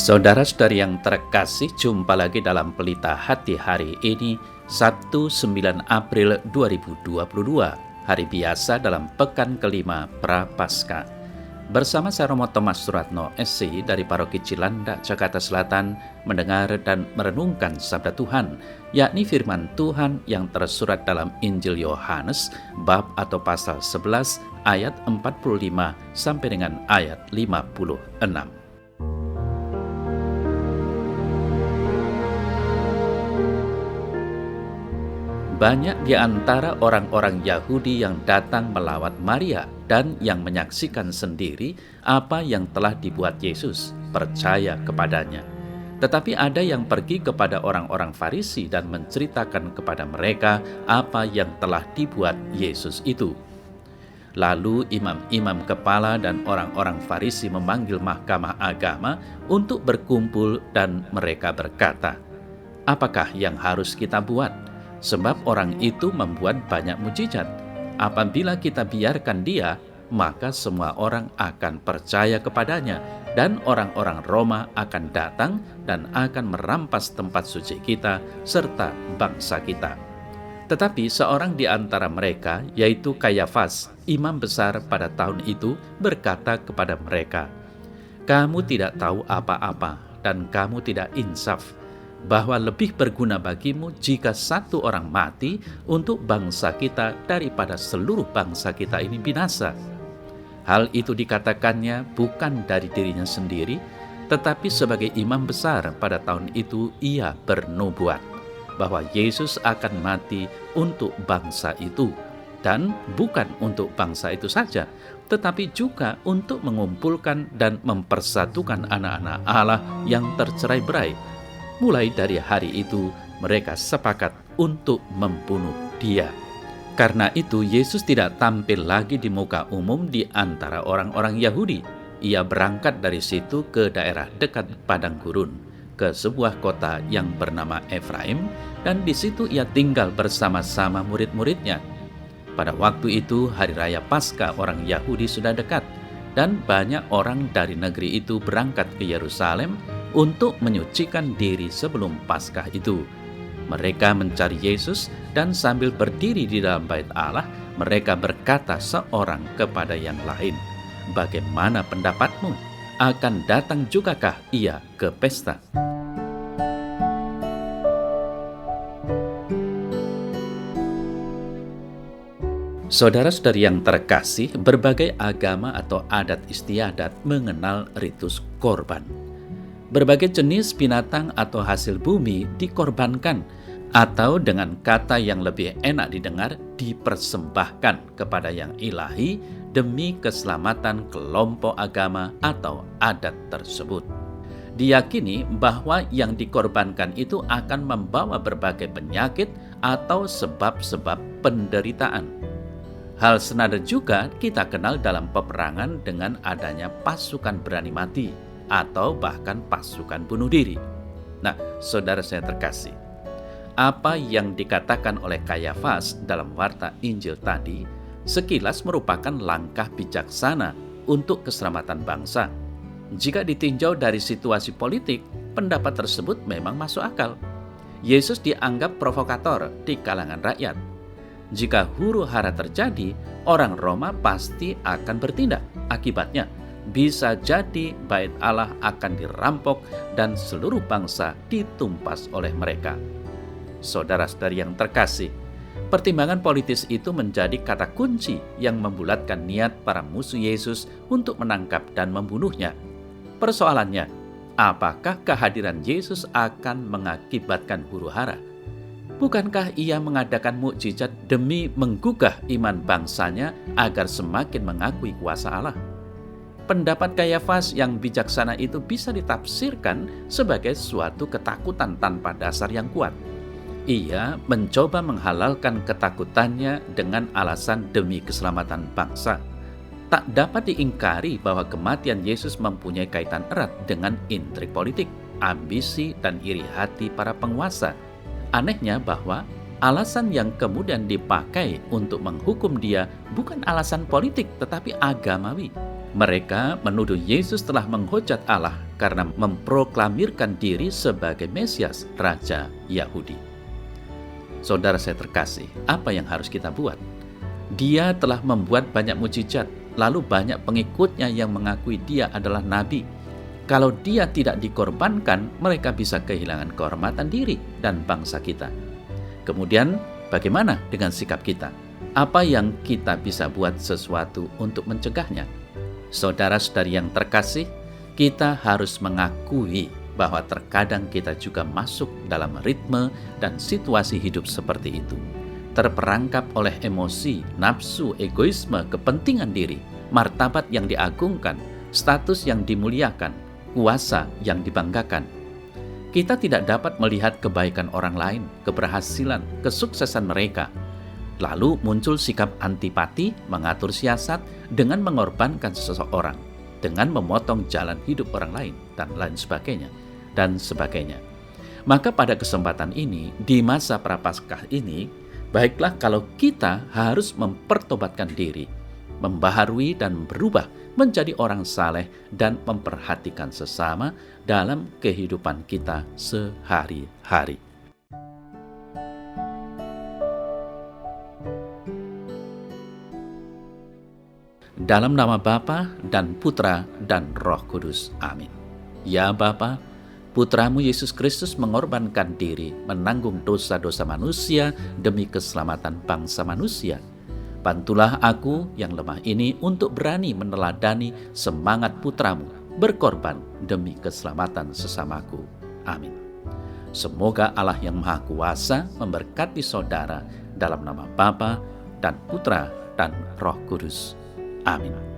Saudara-saudari yang terkasih, jumpa lagi dalam Pelita Hati hari ini, Sabtu 9 April 2022, hari biasa dalam pekan kelima Prapaskah. Bersama saya Romo Thomas Suratno, SC dari Paroki Cilandak, Jakarta Selatan, mendengar dan merenungkan Sabda Tuhan, yakni firman Tuhan yang tersurat dalam Injil Yohanes, bab atau pasal 11, ayat 45 sampai dengan ayat 56. Banyak di antara orang-orang Yahudi yang datang melawat Maria dan yang menyaksikan sendiri apa yang telah dibuat Yesus, percaya kepadanya. Tetapi ada yang pergi kepada orang-orang Farisi dan menceritakan kepada mereka apa yang telah dibuat Yesus itu. Lalu imam-imam kepala dan orang-orang Farisi memanggil mahkamah agama untuk berkumpul dan mereka berkata, "Apakah yang harus kita buat? Sebab orang itu membuat banyak mujizat. Apabila kita biarkan dia, maka semua orang akan percaya kepadanya, dan orang-orang Roma akan datang dan akan merampas tempat suci kita serta bangsa kita." Tetapi seorang di antara mereka, yaitu Kayafas, imam besar pada tahun itu, berkata kepada mereka, "Kamu tidak tahu apa-apa dan kamu tidak insaf, bahwa lebih berguna bagimu jika satu orang mati untuk bangsa kita daripada seluruh bangsa kita ini binasa." Hal itu dikatakannya bukan dari dirinya sendiri, tetapi sebagai imam besar pada tahun itu ia bernubuat bahwa Yesus akan mati untuk bangsa itu, dan bukan untuk bangsa itu saja, tetapi juga untuk mengumpulkan dan mempersatukan anak-anak Allah yang tercerai-berai. Mulai dari hari itu, mereka sepakat untuk membunuh dia. Karena itu, Yesus tidak tampil lagi di muka umum di antara orang-orang Yahudi. Ia berangkat dari situ ke daerah dekat padang gurun, ke sebuah kota yang bernama Efraim, dan di situ ia tinggal bersama-sama murid-muridnya. Pada waktu itu, hari raya Paskah orang Yahudi sudah dekat, dan banyak orang dari negeri itu berangkat ke Yerusalem untuk menyucikan diri sebelum Paskah itu. Mereka mencari Yesus, dan sambil berdiri di dalam bait Allah, mereka berkata seorang kepada yang lain, "Bagaimana pendapatmu? Akan datang jugakah ia ke pesta?" Saudara-saudari yang terkasih, berbagai agama atau adat istiadat mengenal ritus korban. Berbagai jenis binatang atau hasil bumi dikorbankan, atau dengan kata yang lebih enak didengar, dipersembahkan kepada yang ilahi demi keselamatan kelompok agama atau adat tersebut. Diyakini bahwa yang dikorbankan itu akan membawa berbagai penyakit atau sebab-sebab penderitaan. Hal senada juga kita kenal dalam peperangan dengan adanya pasukan berani mati, atau bahkan pasukan bunuh diri. Nah, saudara saya terkasih, apa yang dikatakan oleh Kayafas dalam warta Injil tadi sekilas merupakan langkah bijaksana untuk keselamatan bangsa. Jika ditinjau dari situasi politik, pendapat tersebut memang masuk akal. Yesus dianggap provokator di kalangan rakyat. Jika huru-hara terjadi, orang Roma pasti akan bertindak. Akibatnya, bisa jadi bait Allah akan dirampok dan seluruh bangsa ditumpas oleh mereka. Saudara-saudari yang terkasih, pertimbangan politis itu menjadi kata kunci yang membulatkan niat para musuh Yesus untuk menangkap dan membunuhnya. Persoalannya, apakah kehadiran Yesus akan mengakibatkan huru-hara? Bukankah ia mengadakan mukjizat demi menggugah iman bangsanya agar semakin mengakui kuasa Allah? Pendapat Kayafas yang bijaksana itu bisa ditafsirkan sebagai suatu ketakutan tanpa dasar yang kuat. Ia mencoba menghalalkan ketakutannya dengan alasan demi keselamatan bangsa. Tak dapat diingkari bahwa kematian Yesus mempunyai kaitan erat dengan intrik politik, ambisi, dan iri hati para penguasa. Anehnya bahwa alasan yang kemudian dipakai untuk menghukum dia bukan alasan politik tetapi agamawi. Mereka menuduh Yesus telah menghujat Allah karena memproklamirkan diri sebagai Mesias, Raja Yahudi. Saudara saya terkasih, apa yang harus kita buat? Dia telah membuat banyak mujizat, lalu banyak pengikutnya yang mengakui dia adalah nabi. Kalau dia tidak dikorbankan, mereka bisa kehilangan kehormatan diri dan bangsa kita. Kemudian, bagaimana dengan sikap kita? Apa yang kita bisa buat sesuatu untuk mencegahnya? Saudara-saudari yang terkasih, kita harus mengakui bahwa terkadang kita juga masuk dalam ritme dan situasi hidup seperti itu. Terperangkap oleh emosi, nafsu, egoisme, kepentingan diri, martabat yang diagungkan, status yang dimuliakan, kuasa yang dibanggakan. Kita tidak dapat melihat kebaikan orang lain, keberhasilan, kesuksesan mereka. Lalu muncul sikap antipati, mengatur siasat dengan mengorbankan seseorang, dengan memotong jalan hidup orang lain, dan lain sebagainya, dan sebagainya. Maka pada kesempatan ini, di masa Prapaskah ini, baiklah kalau kita harus mempertobatkan diri, membaharui dan berubah menjadi orang saleh dan memperhatikan sesama dalam kehidupan kita sehari-hari. Dalam nama Bapa dan Putra dan Roh Kudus. Amin. Ya Bapa, Putramu Yesus Kristus mengorbankan diri, menanggung dosa-dosa manusia demi keselamatan bangsa manusia. Bantulah aku yang lemah ini untuk berani meneladani semangat Putramu berkorban demi keselamatan sesamaku. Amin. Semoga Allah yang Maha Kuasa memberkati saudara dalam nama Bapa dan Putra dan Roh Kudus. Amin.